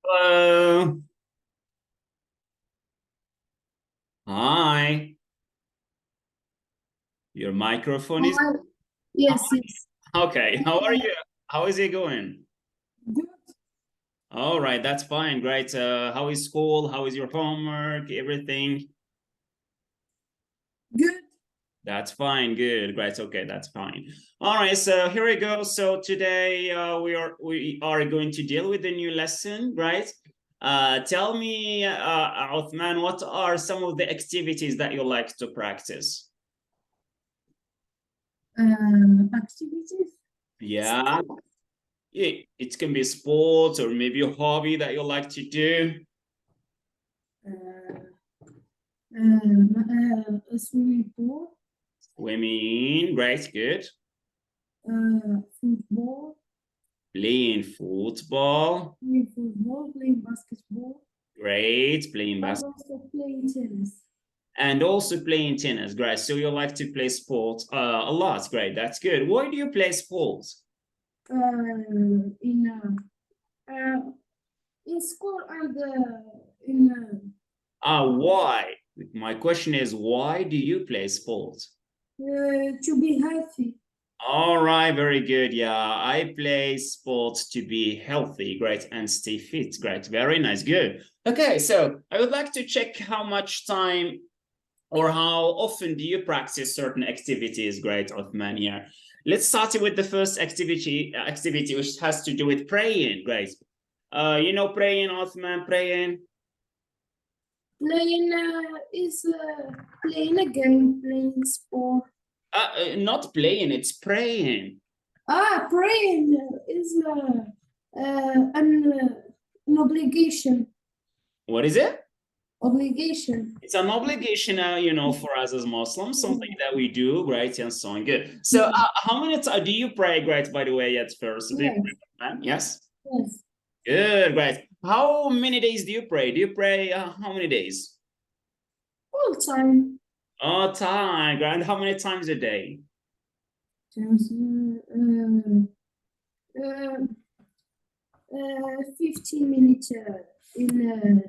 Hello. Hi. Your microphone is Yes, yes. okay. How are you? How is it going? Good. All right, that's fine. Great. How is school? How is your homework? Everything? Good. That's fine. Good. Great. Okay, that's fine. All right. So here we go. So today we are going to deal with a new lesson, right? Tell me, Othman, what are some of the activities that you like to practice? Activities. Yeah. It can be sports or maybe a hobby that you like to do. Uh, Swimming pool. Swimming, great, good. Football. Playing football, Playing football. Playing basketball. great. Playing And basketball also playing tennis. and also playing tennis, great. So you like to play sports a lot, great. That's good. Why do you play sports? In school and in Why? My question is, why do you play sports? to be healthy. All right, very good. Yeah, I play sports to be healthy, great, and stay fit, great. Very nice, good. Okay, so I would like to check how much time or how often do you practice certain activities, great, Othman here. Let's start with the first activity which has to do with praying, great. You know praying, Othman, praying? Playing is playing a game. Playing sport. Not playing, it's praying. Praying is an obligation. What is it? Obligation. It's an obligation, for us as Muslims, something that we do, right? And so on. Good. So, how many times do you pray, great, by the way, at first? Yes. Yes. Yes. Good, great. How many days do you pray? Do you pray how many days? All time. Oh, time, great. And how many times a day? Times, 15 minutes in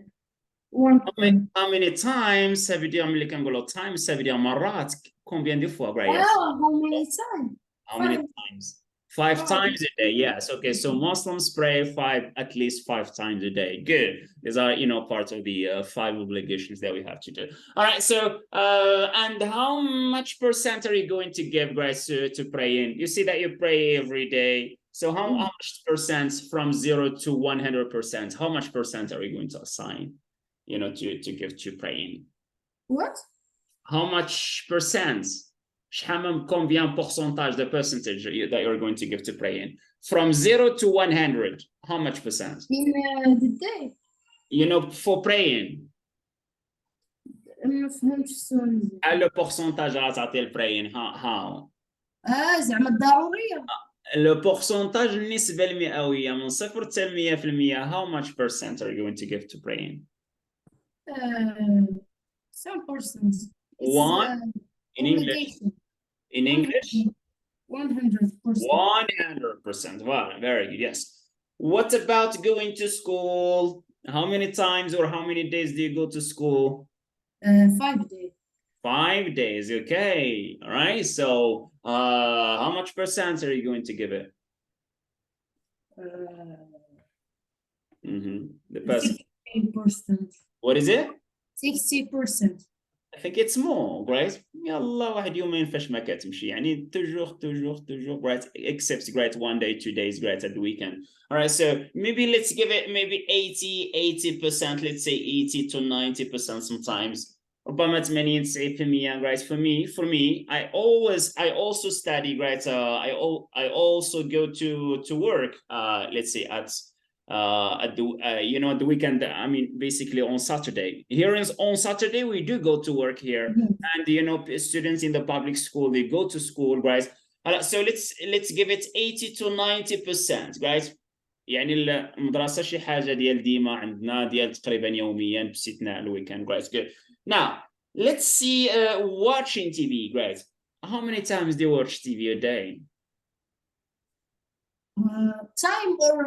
one time. How many times? Ça veut dire, اللي كنقولوا times, ça veut dire مرات. Combien de fois, great? How many times? How many times? Five times a day. Yes. Okay. So Muslims pray at least 5 times a day. Good. These are, part of the 5 obligations that we have to do. All right. So, and how much percent are you going to give, guys, to praying? You see that you pray every day. So how much percent from 0 to 100%? How much percent are you going to assign, to give to praying? What? How much percent? Combien percentage, the percentage that you're going to give to praying? From 0 to 100, how much percent? In the day. For praying. ما فهمتش السؤال. Le pourcentage اللي تعطيه البراين how? زعما الضرورية. Le pourcentage النسبة المئوية من 0 حتى 100%. How much percent are you going to give to praying? some%. One in English. In English? 100%. 100%. Wow, very good. Yes. What about going to school? How many times or how many days do you go to school? 5 days. 5 days. Okay. All right. So, how much percent are you going to give it? The percent. 60%. What is it? 60%. I think it's more, right? يلا واحد يومين فاش ما كتمشي يعني toujours right, except great 1 day 2 days great at the weekend. All right, so maybe let's give it maybe 80%, let's say 80 to 90% sometimes. ربما 80 90% right? For me I also study, right? I also go to work let's say at the weekend. I mean, basically on Saturday. On Saturday we do go to work here, and students in the public school, they go to school, guys. So let's give it 80 to 90%, guys. يعني المدرسة شي حاجة ديال ديما عندنا ديال تقريبا يوميا باستثناء الويكند, guys. Good. Now let's see watching TV, guys. How many times do you watch TV a day? Time or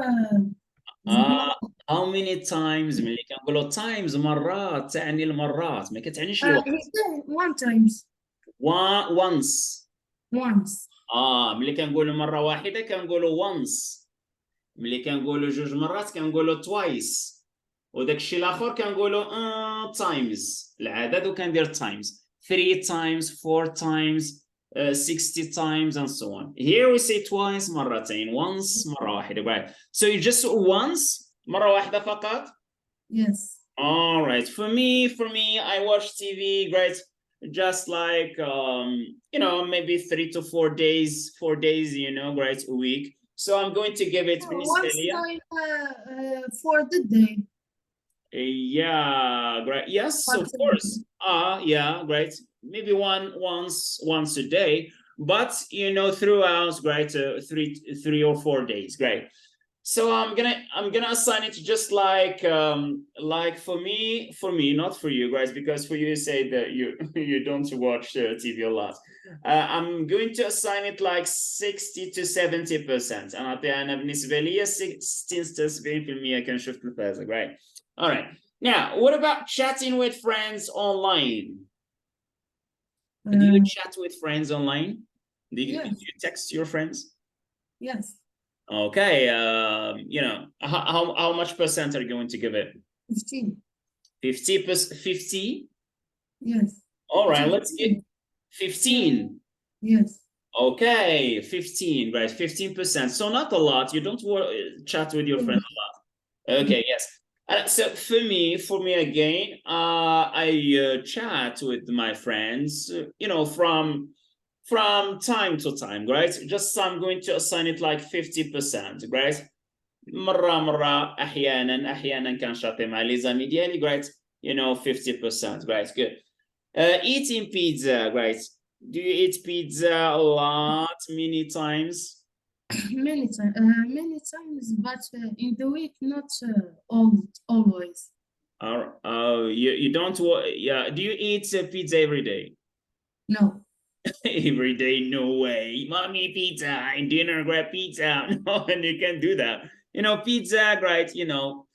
how many times ملي كنقولوا times مرات تعني المرات ما كتعنيش الوقت. he said 1 times. once. Once. ملي كنقولوا مرة واحدة كنقولوا once. ملي كنقولوا جوج مرات كنقولوا twice. وداك الشيء الاخر كنقولوا times العدد وكندير times 3 times 4 times 60 times and so on. Here we say twice مرتين once مرة واحدة. Right, so you just once مرة واحدة فقط. Yes. All right, for me I watch TV, great, just like you know, maybe 3 to 4 days, 4 days, you know, great, a week. So I'm going to give it Once time for the day. Yeah, great. Yes, of course. Yeah, great. Maybe once a day, but you know, throughout, great, 3 or 4 days, great. So I'm gonna assign it just like for me, not for you guys, because for you say that you don't watch TV a lot. I'm going to assign it like 60 to 70%. أنا بالنسبة لي 60 to 70% كنشوف التلفازة, right? All right. Now, what about chatting with friends online? Do you chat with friends online? Do you text your friends? Yes. Okay. You know, how much percent are you going to give it? 15. 50%? Yes. All right, let's get 15. Yes. Okay, 15, right? 15%. So not a lot. You don't chat with your friends a lot. Okay, yes. So for me again, I chat with my friends, you know, from time to time, right? Just I'm going to assign it like 50%, right? مرة أحيانا كنشاطي مع لي زامي ديالي, right? You know, 50%, right? Good. Eating pizza, right? Do you eat pizza a lot, many times? Many times, but in the week, not always. You don't, yeah. Do you eat pizza every day? No. Every day, no way. Mommy, pizza, and dinner, grab pizza. No, and you can't do that. You know, pizza, right? You know,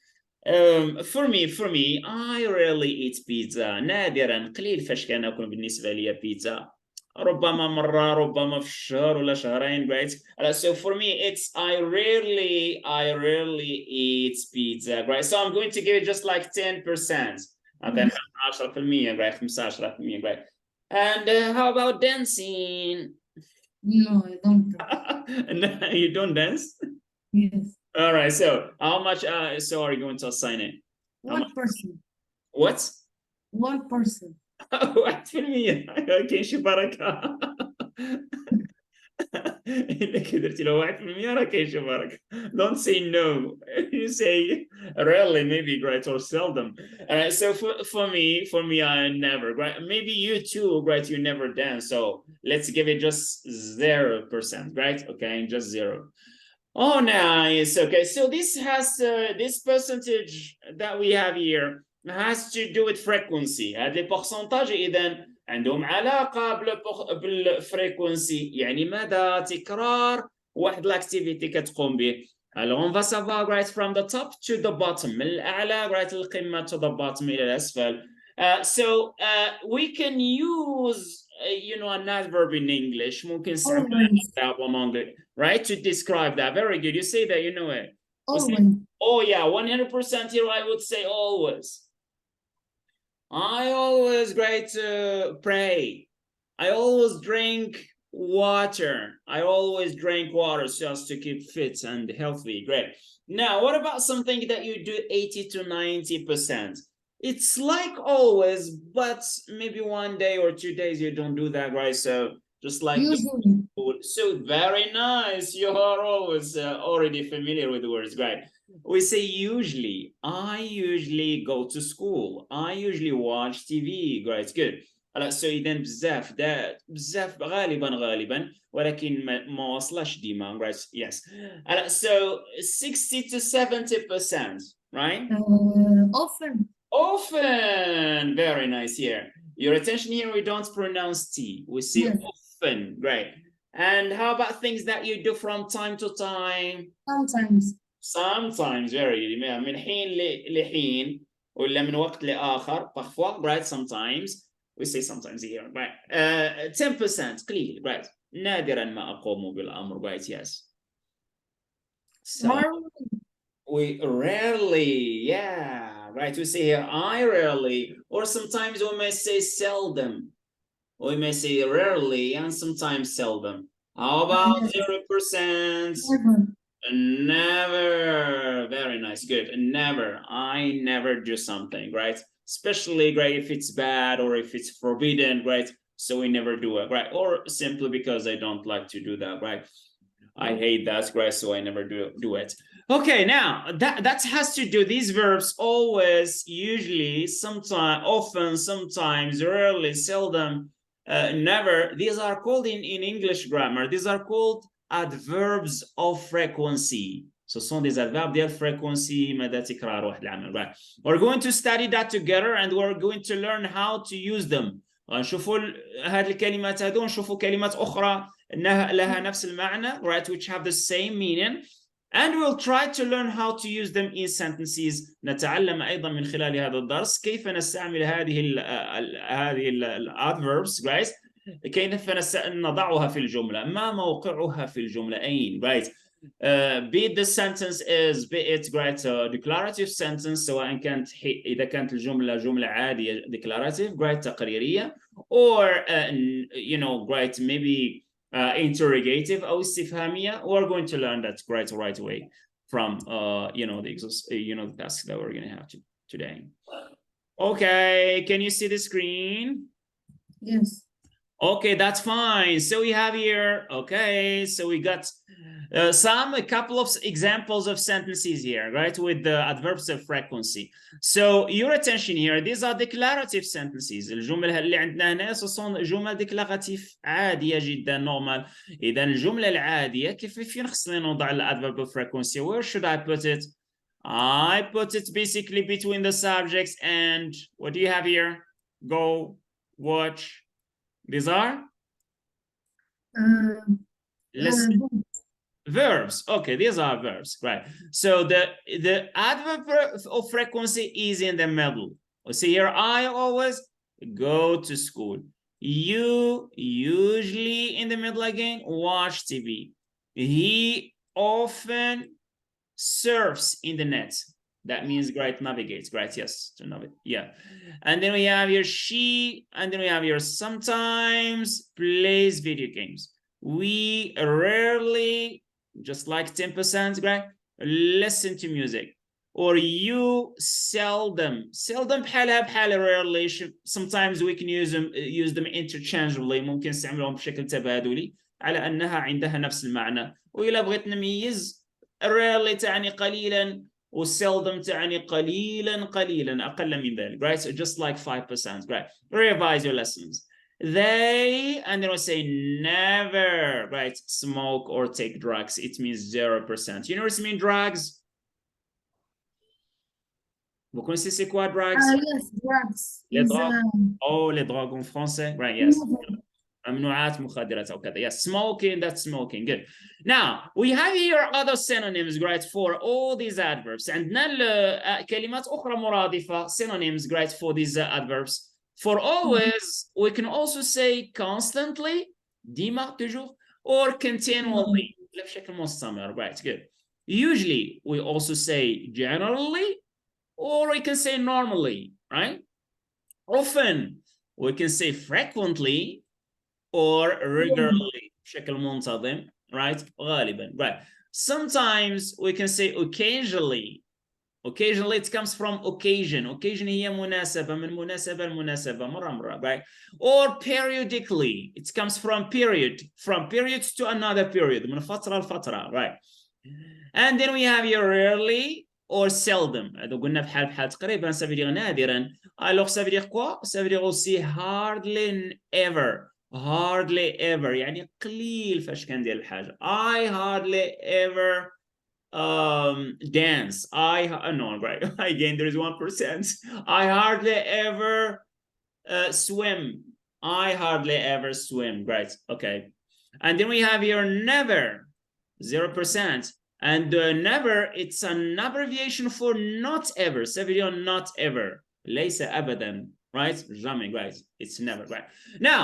for me, I rarely eat pizza. نادرا, قليل فاش كناكل بالنسبة لي بيتزا. ربما مرة, ربما في الشهر ولا شهرين, right? So for me, it's I rarely eat pizza, right? So I'm going to give it just like 10%. Okay, 10%, right? 15%, right? And how about dancing? No, I don't. No, you don't dance? Yes. All right, so how much so are you going to assign it? 1%. What? 1%. 1%. كاين شي بركة. إلا درتي له 1% راه كاين شي بركة. Don't say no. You say rarely, maybe, right, or seldom. All right, so for me, I never, right? Maybe you too, right? You never dance. So let's give it just 0%, right? Okay, just 0. Oh, nice. Okay, so this has this percentage that we have here has to do with frequency. هاد لي pourcentage إذا عندهم علاقة بالفريكونسي, يعني مدى تكرار واحد الاكتيفيتي كتقوم به. Alors on va savoir, right, from the top to the bottom, من الأعلى, right, القمة to the bottom إلى الأسفل. So we can use you know, an adverb in English, ممكن نستعمل right, to describe that. Very good. You say that, you know it. Always. Oh yeah, 100% here. I would say always. I always great pray. I always drink water. I always drink water just to keep fit and healthy. Great. Now, what about something that you do 80 to 90%? It's like always, but maybe 1 day or 2 days you don't do that, right? So just like usually. So very nice. You are always already familiar with the words, right? We say usually. I usually go to school. I usually watch TV. Great, good. So إذا بزاف غالبا ولكن ما وصلش ديما, right? Yes. So 60 to 70%, right? Often. Very nice here. Your attention here, we don't pronounce T. We say often. Great. And how about things that you do from time to time? Sometimes. sometimes very من حين لحين ولا من وقت لآخر parfois right sometimes we say sometimes here right 10% قليل right نادرا ما أقوم بالأمر right yes so we rarely yeah right we say here I rarely or sometimes we may say seldom we may say rarely and sometimes seldom how about 0%? Never. Very nice. Good. Never. I never do something, right? Especially, right, if it's bad or if it's forbidden, right? So we never do it, right? Or simply because I don't like to do that, right? I hate that, right? So I never do it. Okay, now that has to do these verbs always, usually, sometimes, often, sometimes, rarely, seldom, never. These are called in English grammar. These are called adverbs of frequency. Ce sont des adverbes de frequency مدى تكرار واحد العمل. Right. We're going to study that together and we're going to learn how to use them. نشوفوا هذه الكلمات هذو ونشوفوا كلمات أخرى لها نفس المعنى, right, which have the same meaning. And we'll try to learn how to use them in sentences. نتعلم أيضا من خلال هذا الدرس كيف نستعمل هذه adverbs, guys. كيف نضعها في الجملة. ما موقعها في الجملة أين, right. Be it the sentence is be it right declarative sentence سواء كانت إذا كانت الجملة جملة عادية declarative right تقريرية or you know right maybe interrogative أو استفهامية. We're going to learn that right away from you know the task that we're going to have today. Okay, can you see the screen? Yes. Okay, that's fine. So we have here, okay, so we got a couple of examples of sentences here, right, with the adverbs of frequency. So your attention here, these are declarative sentences. الجمل اللي عندنا هنا ce sont جمل declarative عادية جدا normal. إذا الجملة العادية كيف خصني نوضع الadverb of frequency? Where should I put it? I put it basically between the subjects and what do you have here? Go, watch. These are verbs. Okay, these are verbs, right? So the adverb of frequency is in the middle. See here, I always go to school. You usually in the middle again watch TV. He often surfs in the net. That means right, navigates, right? Yes, to navigate. Yeah. And then we have here she, and then we have here sometimes plays video games. We rarely, just like 10%, right? Listen to music. Or you seldom بحالها بحال rarely. Sometimes we can use them interchangeably. ممكن نستعملهم بشكل تبادلي على أنها عندها نفس المعنى. وإذا بغيت نميز rarely تعني قليلا وseldom تعني قليلا أقل من ذلك, right? So just like 5%, right? Revise your lessons. They, and then we say never, right? Smoke or take drugs. It means 0%. You know what I mean, drugs? Vous connaissez c'est quoi drugs? Yes, drugs. Les drogues. Oh, les drogues en français, right? Yes. ممنوعات مخدرات أو كذا. Yes, smoking, that's smoking. Good. Now, we have here other synonyms, right, for all these adverbs. عندنا كلمات أخرى مرادفة, synonyms, right, for these adverbs. For always, we can also say constantly, ديما, toujours, or continually, بشكل مستمر, right, good. Usually, we also say generally, or we can say normally, right? Often, we can say frequently, or regularly بشكل منتظم, right? غالبا, right? Sometimes we can say occasionally. Occasionally it comes from occasion. Occasion هي مناسبة من مناسبة لمناسبة مرة, right? Or periodically. It comes from period to another period. من فترة لفترة, right? And then we have here rarely or seldom. هذا قلنا بحال تقريبا ça veut dire نادرا. Alors ça veut dire quoi? Ça veut dire aussi hardly ever. Hardly ever يعني قليل فاش كندير الحاجة. I hardly ever dance. No, right. Again, there is 1%. I hardly ever swim. I hardly ever swim. Right. Okay. And then we have here never, 0%. And never, it's an abbreviation for not ever. Ça veut dire not ever. ليس أبدا, right? Jamais, right? It's never, right? Now,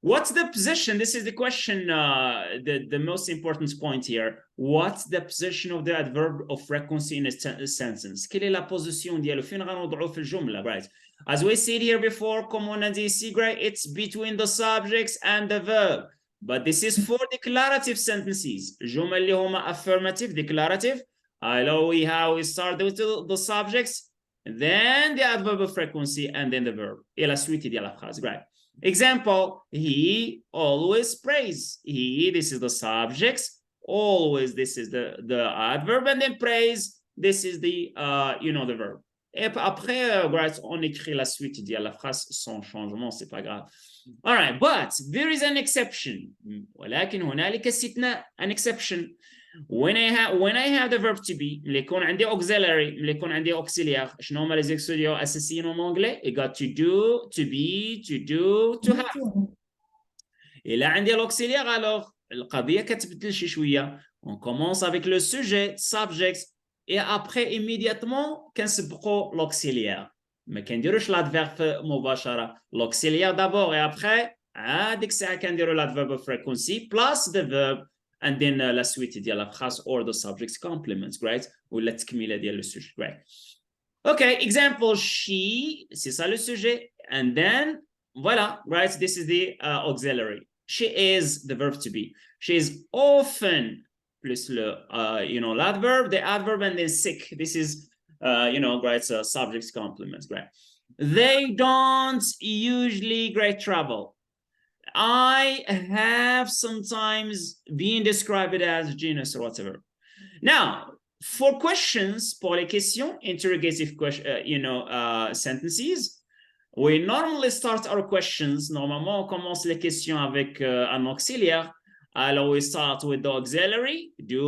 what's the position? This is the question, the most important point here. What's the position of the adverb of frequency in a sentence? Quelle est la position ديالو؟ فين غنوضعوه في الجملة, right? As we said here before, comme on a dit ici, right? It's between the subjects and the verb. But this is for declarative sentences. الجمل اللي هما affirmative, declarative. I know how we start with the subjects, then the adverb of frequency, and then the verb. Et la suite ديال la phrase, right? Example, he always prays. He, this is the subjects. Always, this is the adverb, and then prays, this is the, the verb. Et après, right, on écrit la suite de la phrase sans changement, c'est pas grave. All right, but there is an exception. ولكن هنالك استثناء, an exception. When I have the verb to be, اللي يكون عندي auxiliary, اللي يكون عندي auxiliaire, شنو هما les auxiliaires اساسيين en anglais? I got to do, to be, to do, to have. إلا عندي l'auxiliaire, alors القضية كتبدل شي شوية. On commence avec le sujet, subject, et après immédiatement كنسبقوا l'auxiliaire. ما كنديروش l'adverbe مباشرة. L'auxiliaire d'abord et après هذيك الساعة كنديروا l'adverb of frequency plus the verb and then la suite ديال la phrase or the subject's complements, right? ولا التكملة ديال le sujet, right? Okay, example, she, c'est ça le sujet, and then voilà, right? This is the auxiliary. She is the verb to be. She is often plus le, l'adverb, the adverb, and then sick. This is, right, subject's complements, right? They don't usually, great, travel. I have sometimes been described as genus or whatever. Now, for questions, pour les questions, interrogative question, sentences, we normally start our questions. Normalement, on commence les questions avec un auxiliaire. Alors, we start with the auxiliary, do,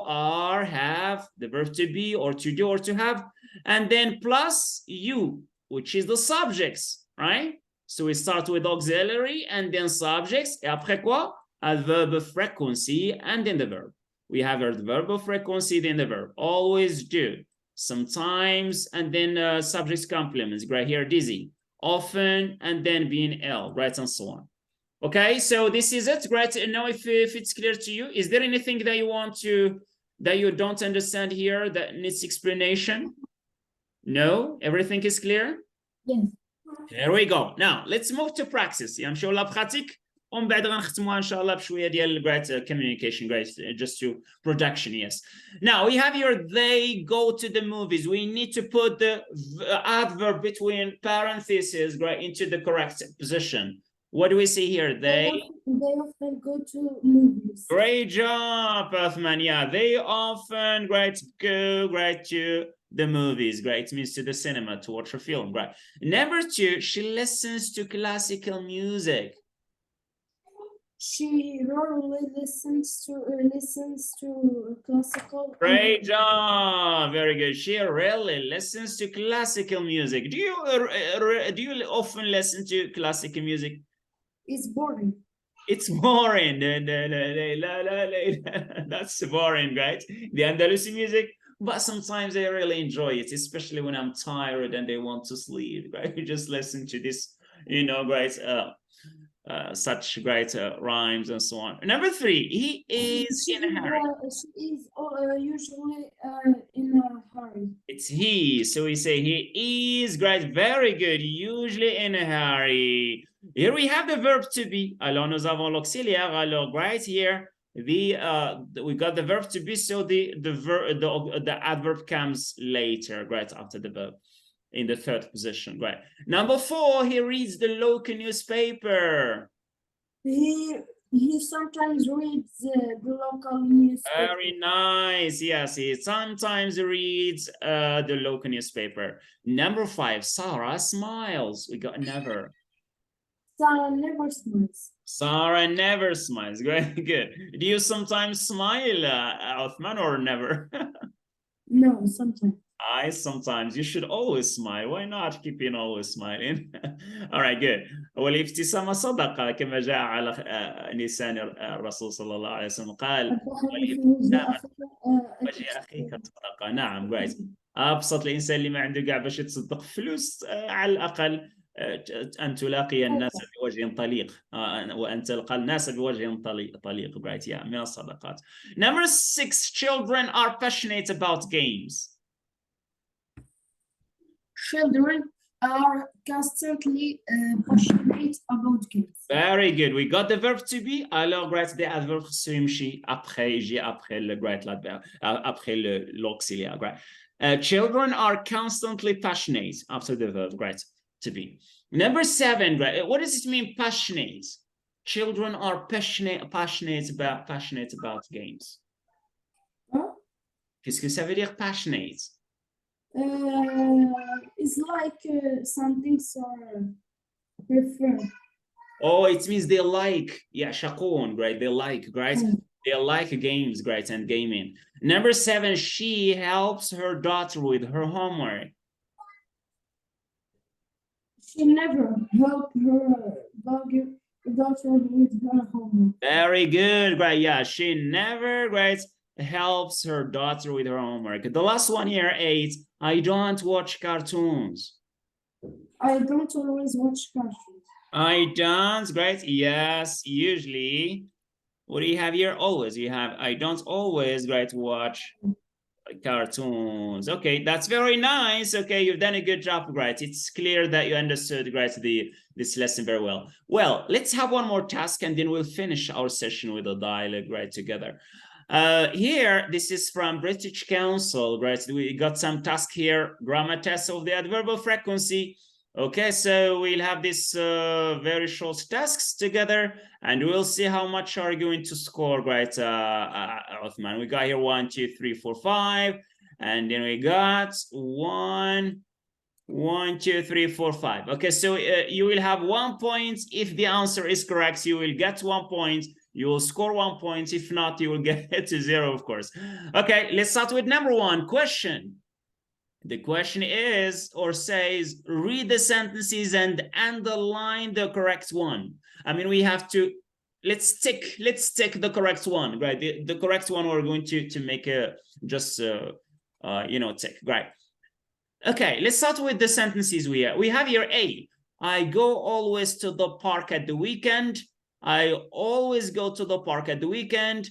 are, have, the verb to be, or to do, or to have, and then plus you, which is the subjects, right? So we start with auxiliary and then subjects. Et après quoi? Adverb of frequency and then the verb. We have our verb of frequency, then the verb. Always do. Sometimes, and then subjects complements. Right here, dizzy. Often, and then being ill, right? And so on. Okay, so this is it, right? And now if it's clear to you, is there anything that you want to, that you don't understand here that needs explanation? No? Everything is clear? Yes. Here we go. Now, let's move to practice. يعني نمشيو لا pratique. ومن بعد غنختموها ان شاء الله بشويه ديال great communication, great, just to production. Yes. Now we have here they go to the movies. We need to put the adverb between parentheses, right, into the correct position. What do we see here? They often go to movies. Great job, Othmane. Yeah, they often, great, go, great, to the movies. Great, means to the cinema to watch a film. Right. Number two, she listens to classical music. She rarely listens to classical. Great job, very good. She rarely listens to classical music. Do you often listen to classical music? It's boring. It's boring. That's boring, right? The Andalusi music, but sometimes I really enjoy it, especially when I'm tired and they want to sleep, right? You just listen to this, great, such great rhymes and so on. Number three, he is in a hurry. She is usually in a hurry. It's he, so we say he is, great, very good, usually in a hurry. Here we have the verb to be. Alors nous avons l'auxiliaire. Alors right here, we got the verb to be, so the adverb comes later, right after the verb, in the third position, right? Number four, he reads the local newspaper. He sometimes reads the local newspaper. Very nice. Yes, he sometimes reads the local newspaper. Number five, Sarah smiles. We got never. Sarah never smiles. Sarah never smiles. Very good. Do you sometimes smile, Othmane, or never? No, sometimes. Sometimes you should always smile. Why not keeping always smiling? All right, good. والابتسامة صدقة كما جاء على لسان الرسول صلى الله عليه وسلم قال الضحك في وجه والابتسامة أخيك وجه أخيك صدقة. نعم، right. أبسط الإنسان اللي ما عنده قاع باش يتصدق فلوس على الأقل أن تلاقي الناس بوجه طليق وأن تلقى الناس بوجه طليق right. Yeah, من الصدقات. Number 6, children are passionate about games. Children are constantly passionate about games. Very good. We got the verb to be. Alors, right, the adverb يمشي après, يجي après le right l'adverbe, après l'auxiliaire, right? Children are constantly passionate after the verb, right, to be. Number 7, right? What does it mean, passionate? Children are passionate about games. Huh? Qu'est-ce que ça veut dire passionate? It's like something so prefer. Oh, it means they like, يعشقون, right? They like, right? They like games, right? And gaming. Number 7, she helps her daughter with her homework. She never helped her daughter with her homework. Very good, right? Yeah, she never, right, helps her daughter with her homework. The last one here, 8, I don't watch cartoons. I don't always watch cartoons. I don't, right? Yes, usually. What do you have here? Always. You have, I don't always, right, watch cartoons. Okay, that's very nice. Okay, you've done a good job, right? It's clear that you understood, right, this lesson very well. Well, let's have one more task and then we'll finish our session with a dialogue, right, together. Here, this is from British Council, right? We got some task here, grammar test of the adverbial frequency. Okay, so we'll have this very short tasks together and we'll see how much are you going to score, right, Othmane? We got here 1, 2, 3, 4, 5, and then we got 1, 2, 3, 4, 5. Okay, so you will have 1 point. If the answer is correct, you will get 1 point. You will score 1 point. If not, you will get to 0, of course. Okay, let's start with number 1 question. The question is, or says, read the sentences and underline the correct one. I mean, we have to, let's tick the correct one, right? The correct one we're going to make a, just, you know, tick, right? Okay, let's start with the sentences we have here. A, I go always to the park at the weekend. I always go to the park at the weekend.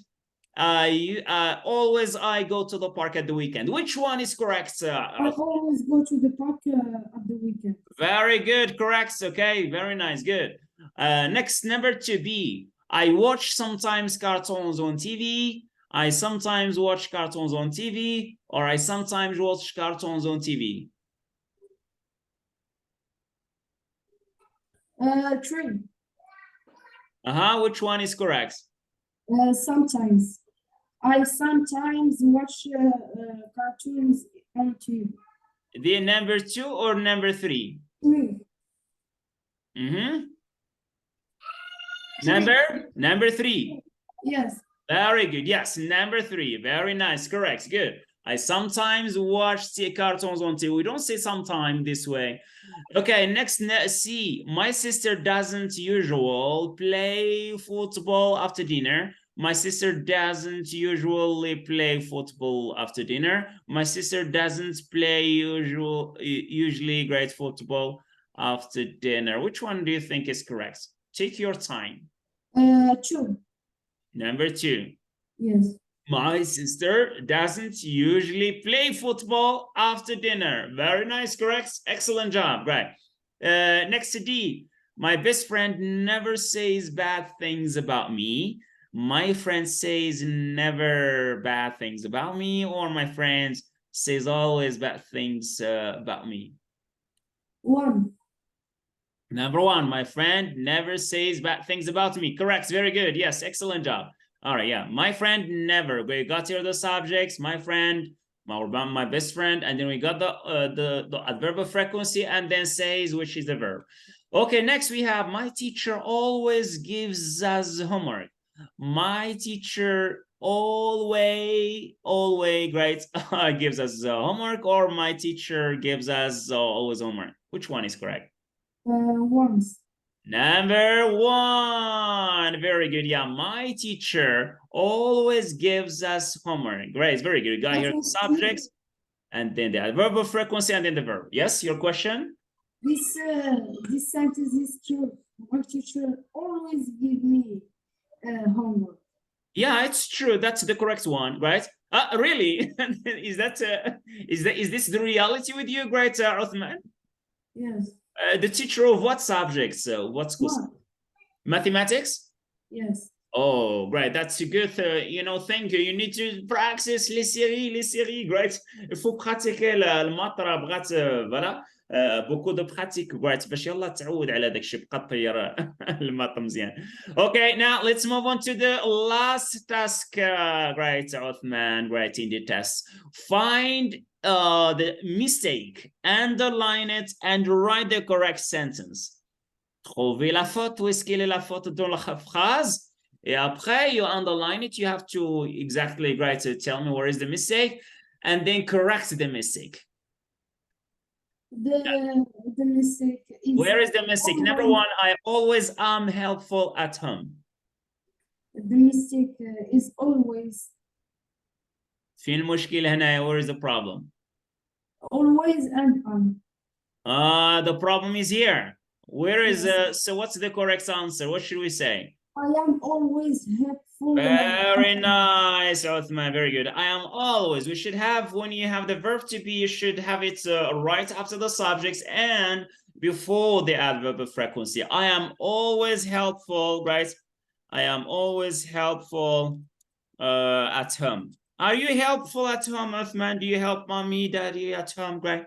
Always I go to the park at the weekend. Which one is correct? I always go to the park at the weekend. Very good, correct. Okay, very nice, good. Next, number 2, B. I watch sometimes cartoons on TV. I sometimes watch cartoons on TV, or I sometimes watch cartoons on TV. 3. Which one is correct? Sometimes. I sometimes watch cartoons on TV. The number 2 or number 3? 3. Number 3. Yes. Very good. Yes, number 3. Very nice. Correct. Good. I sometimes watch cartoons on TV. We don't say sometime this way. Okay, next, C. My sister doesn't usually play football after dinner. My sister doesn't usually play football after dinner. My sister doesn't play usually great football after dinner. Which one do you think is correct? Take your time. 2. Number 2. Yes. My sister doesn't usually play football after dinner. Very nice, correct? Excellent job, right? Next to D. My best friend never says bad things about me. My friend says never bad things about me, or my friend says always bad things about me. 1. Number 1, my friend never says bad things about me. Correct, very good. Yes, excellent job. All right, yeah, my friend never. We got here the subjects, my friend, my best friend, and then we got the adverb of frequency, and then says, which is the verb. Okay, next we have my teacher always gives us homework. My teacher always, great, gives us homework, or my teacher gives us always homework? Which one is correct? Once. Number one, very good. Yeah, my teacher always gives us homework. Great, very good. You got here the subjects, and then the adverb of frequency, and then the verb. Yes, your question? This sentence is true. My teacher always give me homework. Yeah, it's true. That's the correct one, right? Really? Is this the reality with you, great, Othmane? Yes. The teacher of what subjects? What school? What? Mathematics? Yes. Oh, great. That's a good, thank you. You need to practice les séries, great. Il faut pratiquer المطرة بغات voilà. Beaucoup de pratique, great. باش يلا تعود على داك الشيء بقى طير الماط مزيان. Okay, now let's move on to the last task, great, Othmane, great, in the test. Find the mistake, underline it, and write the correct sentence. Trouvez la faute. Où est-ce qu'elle est la faute dans la phrase? Et après, you underline it. You have to exactly write to tell me where is the mistake, and then correct the mistake. The mistake is. Where is the mistake? Number one, I always am helpful at home. The mistake is always. فين المشكلة هنا? Where is the problem? Always and on. The problem is here. Where is so what's the correct answer? What should we say? I am always helpful. Very nice, Othmane. Very good. I am always. We should have, when you have the verb to be, you should have it right after the subjects and before the adverb of frequency. I am always helpful, right? I am always helpful at home. Are you helpful at home, Othmane? Do you help mommy, daddy at home, right?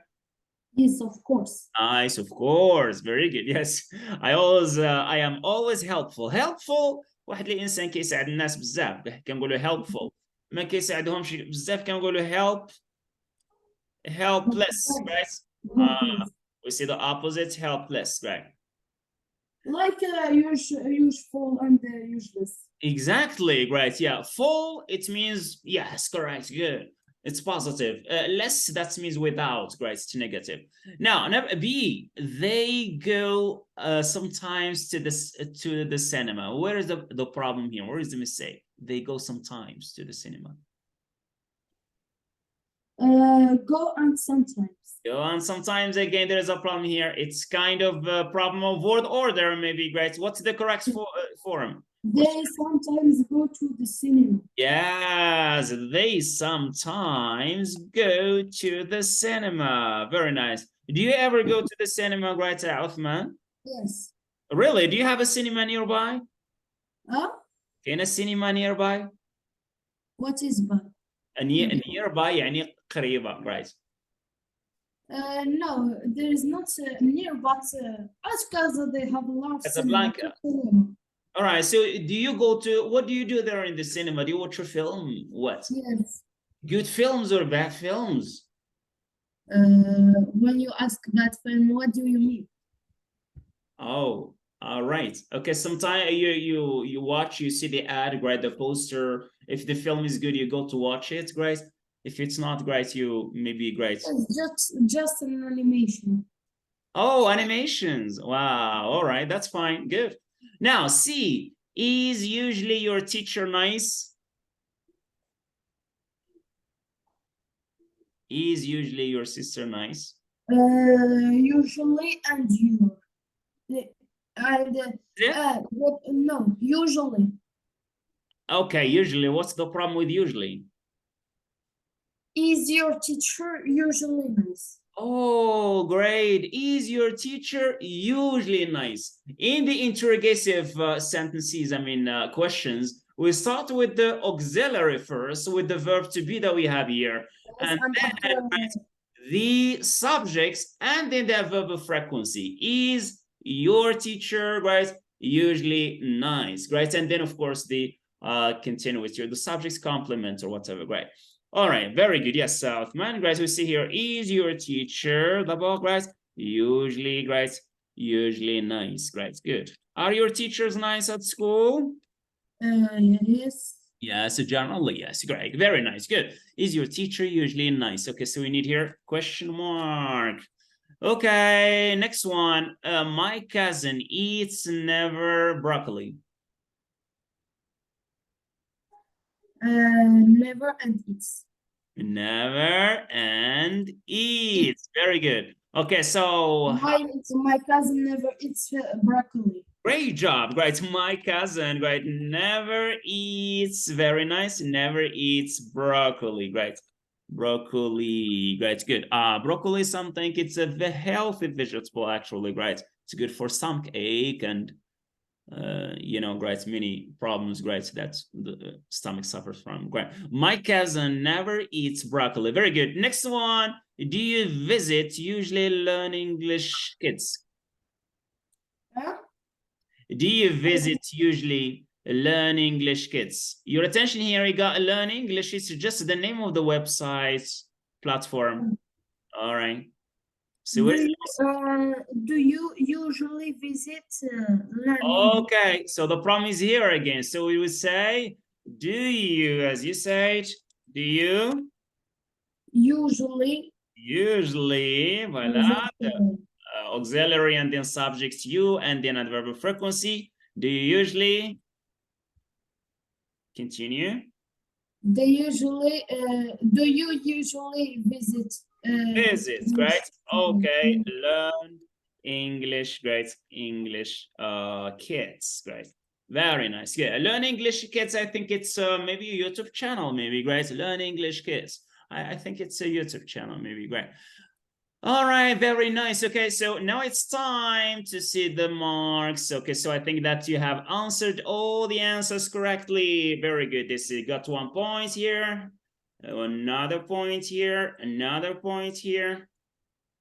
Yes, of course. Nice, of course. Very good. Yes. I am always helpful. Helpful. واحد الانسان كيساعد الناس بزاف كنقولوا helpful. ما كيساعدهمش بزاف كنقولوا helpless, right? We see the opposite, helpless, right? Like useful and useless. Exactly, right. Yeah, full, it means yes, correct, good. It's positive. Less, that means without, right? It's negative. Now, B, they go sometimes to the cinema. Where is the problem here? Where is the mistake? They go sometimes to the cinema. Go and sometimes. Go and sometimes, again, there's a problem here. It's kind of a problem of word order, maybe, right? What's the correct form? They sometimes go to the cinema. Yes, they sometimes go to the cinema. Very nice. Do you ever go to the cinema, right, Othmane? Yes. Really? Do you have a cinema nearby? Huh? Can a cinema nearby? What is bad? Nearby, يعني قريبة, right? No, there is not near, but because they have a lot of Casablanca. All right, so do you go to, what do you do there in the cinema? Do you watch a film? What? Yes. Good films or bad films? When you ask bad film, what do you mean? Oh, all right. Okay, sometimes you watch, you see the ad, right, the poster. If the film is good, you go to watch it, great. If it's not great, you maybe great. It's just an animation. Oh, animations. Wow. All right, that's fine. Good. Now, C, is usually your teacher nice? Is usually your sister nice? Usually and you. And no, usually. Okay, usually. What's the problem with usually? Is your teacher usually nice? Oh, great. Is your teacher usually nice? In the interrogative sentences, questions, we start with the auxiliary first, with the verb to be that we have here. Yes, and then the subjects, and then the verb of frequency. Is your teacher, right, usually nice, right? And then, of course, the continue with the subject's complement or whatever, right? All right, very good. Yes, Othmane, great. We see here, is your teacher, d'abord, right? Usually, great. Usually nice, great, good. Are your teachers nice at school? Yes. Yes, generally, yes. Great. Very nice. Good. Is your teacher usually nice? Okay, so we need here question mark. Okay, next one. My cousin eats never broccoli. Never and eats. Never and eats. Very good. Okay, so My cousin never eats broccoli. great job. Great. My cousin, great, never eats. Very nice. Never eats broccoli. Great. Broccoli. Great. Good. Broccoli is something, it's a healthy vegetable, actually. Great. It's good for stomach ache and you know, great, many problems, great, that the stomach suffers from. Great. My cousin never eats broccoli. Very good. Next one. Do you visit usually learn English kids? Huh? Do you visit usually learn English kids? Your attention here, you got learn English. It's just the name of the website platform. All right. So Do you usually visit learning? okay, so the problem is here again. So we would say, do you, as you said, do you? Usually. Usually, voila, auxiliary and then subject you and then adverb of frequency. Do you usually? Continue. Do you usually visit? Visits, right? Okay, learn English, great. English kids, great. Very nice. Yeah, learn English kids. I think it's maybe a YouTube channel, maybe, great. Learn English kids. I think it's a YouTube channel, maybe, great. All right, very nice. Okay, so now it's time to see the marks. Okay, so I think that you have answered all the answers correctly. Very good. This you got 1 point here, another point here, another point here,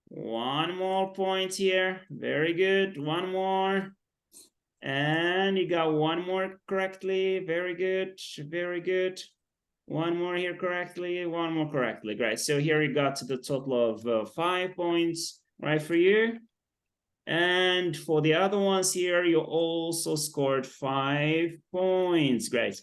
one more point here. Very good. One more. And you got one more correctly. Very good. Very good. One more here correctly, one more correctly. Great. So here you got the total of 5 points, right, for you. And for the other ones here, you also scored 5 points. Great.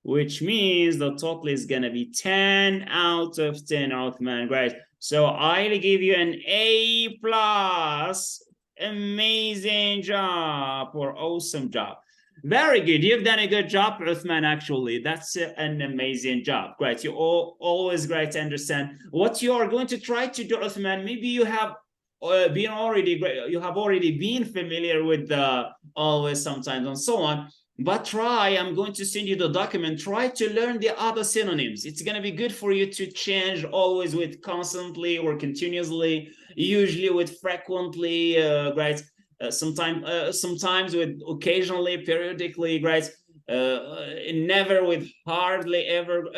Which means the total is going to be 10 out of 10, Othmane. Great. So I'll give you an A plus. Amazing job or awesome job. Very good. You've done a good job, Uthman, actually. That's an amazing job. Great. You always great to understand what you are going to try to do, Uthman. Maybe you have you have already been familiar with the always, sometimes, and so on. But try, I'm going to send you the document. Try to learn the other synonyms. It's going to be good for you to change always with constantly or continuously, usually with frequently, right? Sometimes with occasionally, periodically, right? Never with hardly ever,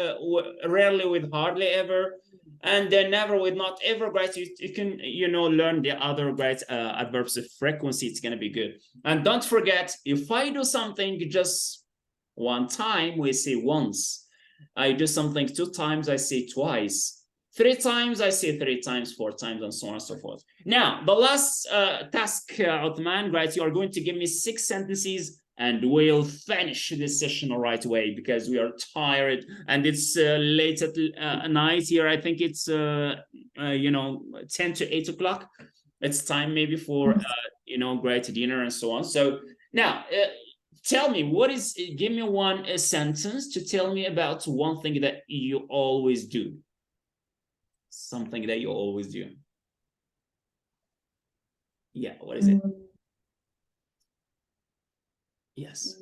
rarely with hardly ever, and then never with not ever, right? You can, you know, learn the other, right, adverbs of frequency. It's going to be good. And don't forget, if I do something just one time, we say once. I do something 2 times, I say twice. 3 times, I say 3 times, 4 times, and so on and so forth. Now, the last task, Othman, right? You are going to give me 6 sentences and we'll finish this session the right way because we are tired and it's late at night here. I think it's, you know, 10 to 8 o'clock. It's time maybe for, you know, great dinner and so on. So now, tell me, give me one sentence to tell me about one thing that you always do. Something that you always do. Yeah, what is it? Yes.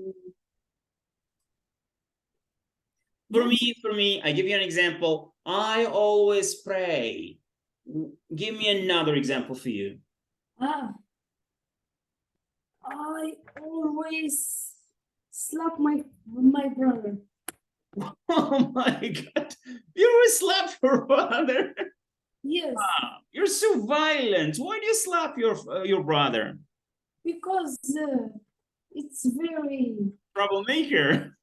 For me, I give you an example. I always pray. Give me another example for you. I always slap my brother. Oh my God. You always slap your brother? Yes. Wow, you're so violent. Why do you slap your brother? Because it's very troublemaker.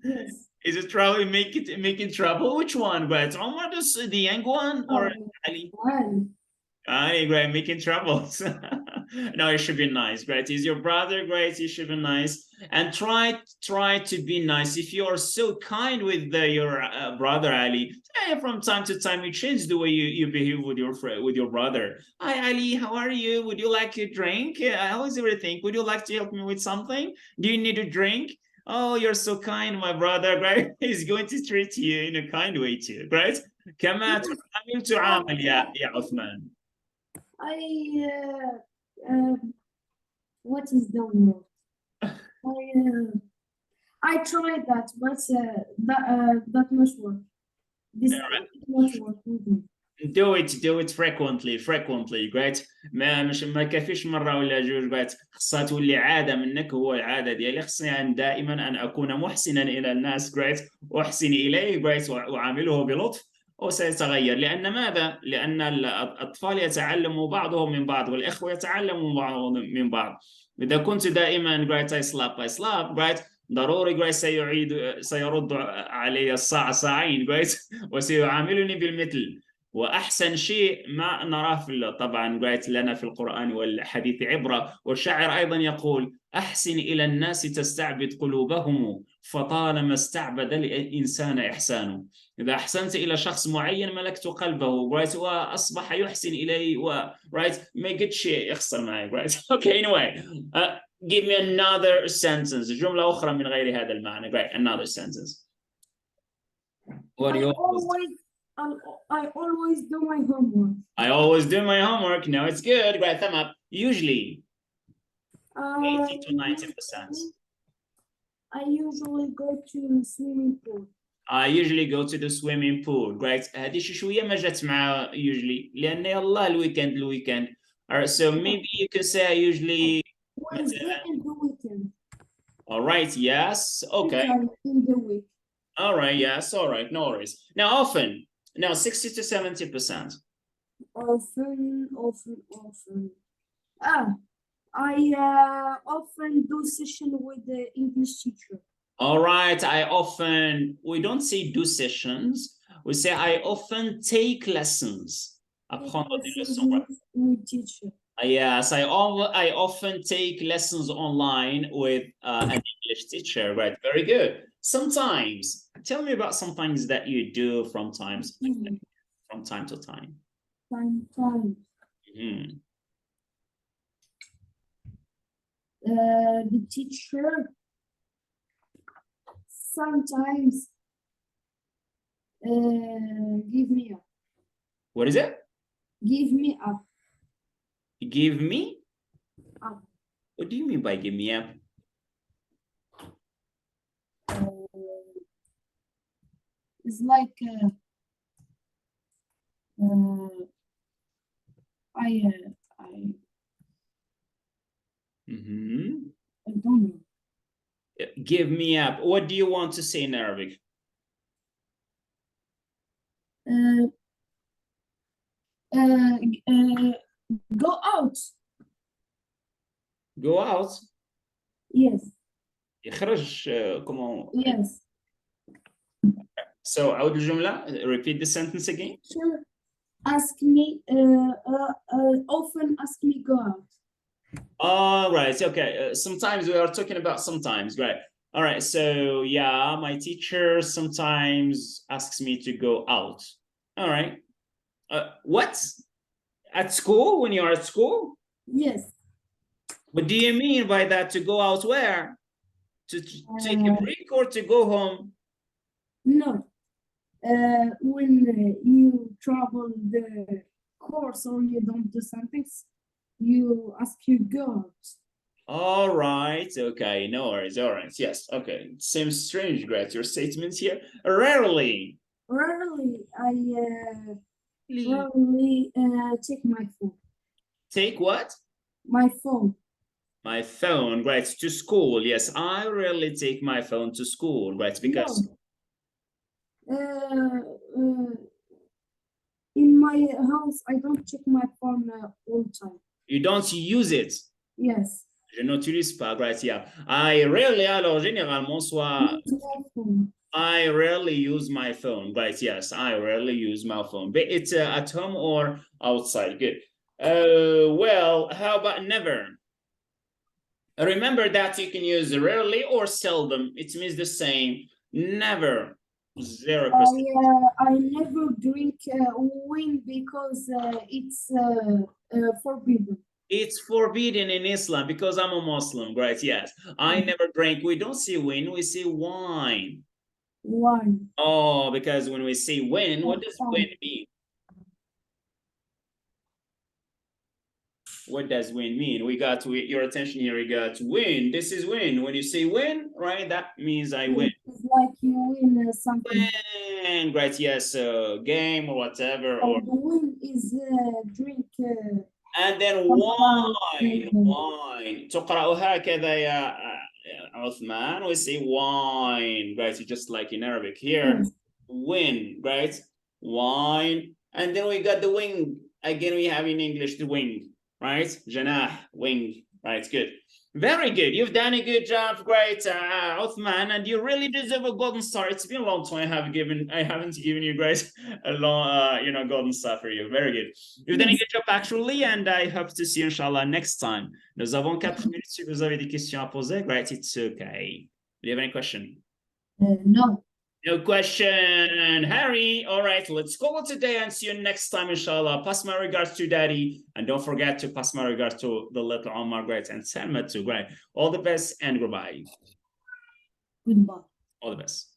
yes. Is it trouble making trouble? Which one, right? Omar, the young one or Ali? Ali. Ali, right, making troubles. No, you should be nice. Great. He's your brother. Great. You should be nice. And try to be nice. If you are so kind with your brother Ali, from time to time you change the way you behave with your friend, with your brother. Hi Ali, how are you? Would you like a drink? How is everything? Would you like to help me with something? Do you need a drink? Oh, you're so kind, my brother. Right? He's going to treat you in a kind way too. Right? كما تعامل يا عثمان. What is the word? I tried that, but that much work. This much work with me. Do it frequently great. ما كفيش مره ولا جوج great. خصها تولي عاده منك. هو العاده ديالي خصني دائما ان اكون محسنا الى الناس great، واحسن اليه great، واعامله بلطف، وسيتغير. لان ماذا؟ لان الاطفال يتعلموا بعضهم من بعض، والاخوه يتعلموا بعضهم من بعض. اذا كنت دائما great I slap great، ضروري great سيرد علي الصاع صاعين great، وسيعاملني بالمثل. واحسن شيء ما نراه طبعا قالت لنا في القران والحديث عبره، والشاعر ايضا يقول: احسن الى الناس تستعبد قلوبهم، فطالما استعبد الانسان احسانه. اذا احسنت الى شخص معين ملكت قلبه right، واصبح يحسن الي right، ما قد شيء يخسر معي right. Okay, anyway, give me another sentence، جمله اخرى من غير هذا المعنى. Great, another sentence. What do you I always do my homework. I always do my homework. No, it's good. Great, thumb up. Usually 80 to 90%. I usually go to swimming pool. I usually go to the swimming pool. Great. هذه شوية ما جت مع usually لأن يلا الويكند. Alright, so maybe you can say I usually. Wednesday and the weekend. All right. Yes. Okay. In the week. All right. Yes. All right. No worries. Now, often. Now, 60 to 70%. Often. I often do session with the English teacher. All right. We don't say do sessions. We say I often take lessons. With teacher. Yes, I often take lessons online with an English teacher. Right. Very good. Sometimes. Tell me about some things that you do from time to time. Sometimes. Mm-hmm. The teacher sometimes give me up. What is it? Give me up. Give me up. What do you mean by give me up? It's like I don't know. Give me up. What do you want to say in Arabic? Go out. Go out? Yes. يخرج comment? Yes. So عود الجملة. Repeat the sentence again. Sure. Ask me often ask me go out. All right. Okay. Sometimes we are talking about sometimes, right? All right. So yeah, my teacher sometimes asks me to go out. All right. What? At school? When you're at school? Yes. What do you mean by that? To go out where? To take a break or to go home? No. When you travel the course or you don't do something, you ask you go out. All right. Okay. No worries. All right. Yes. Okay. Seems strange, Gret. Your statements here. Rarely. I rarely take my phone. Take what? My phone. My phone, right, to school. Yes, I rarely take my phone to school, right, because... No. In my house, I don't check my phone all the time. You don't use it? Yes. Je n'utilise pas, right, yeah. I rarely, alors, généralement, soit... I rarely use my phone, right, yes, I rarely use my phone. But it's at home or outside, good. Well, how about never? Remember that you can use rarely or seldom. It means the same. Never. 0%. I never drink wine because it's forbidden. It's forbidden in Islam because I'm a Muslim, right? Yes. I never drink. We don't say wine, we say wine. Wine. Oh, because when we say win, what does win mean? What does win mean? We got your attention here. We got win. This is win. When you say win, right, that means I win. It's like you win something. Win, great. Yes, game or whatever. Oh, Or the win is drink. and then wine, wine. تقرأ هكذا يا Othmane. We say wine, right? Just like in Arabic here. Yes. Win, right? Wine. And then we got the wing. Again, we have in English the wing, right? Janah, wing, right? Good. Very good. You've done a good job. Great, Othmane, and you really deserve a golden star. It's been a long time I haven't given you guys a long, golden star for you. Very good. You've done a good job actually, and I hope to see you inshallah next time. Nous avons 4 minutes. Si vous avez des questions à poser, great. It's okay. Do you have any question? No. No question, Harry. All right, let's call it today and see you next time, inshallah. Pass my regards to Daddy, and don't forget to pass my regards to the little Omar, great, and Selma too, great. All the best and goodbye. Goodbye. All the best.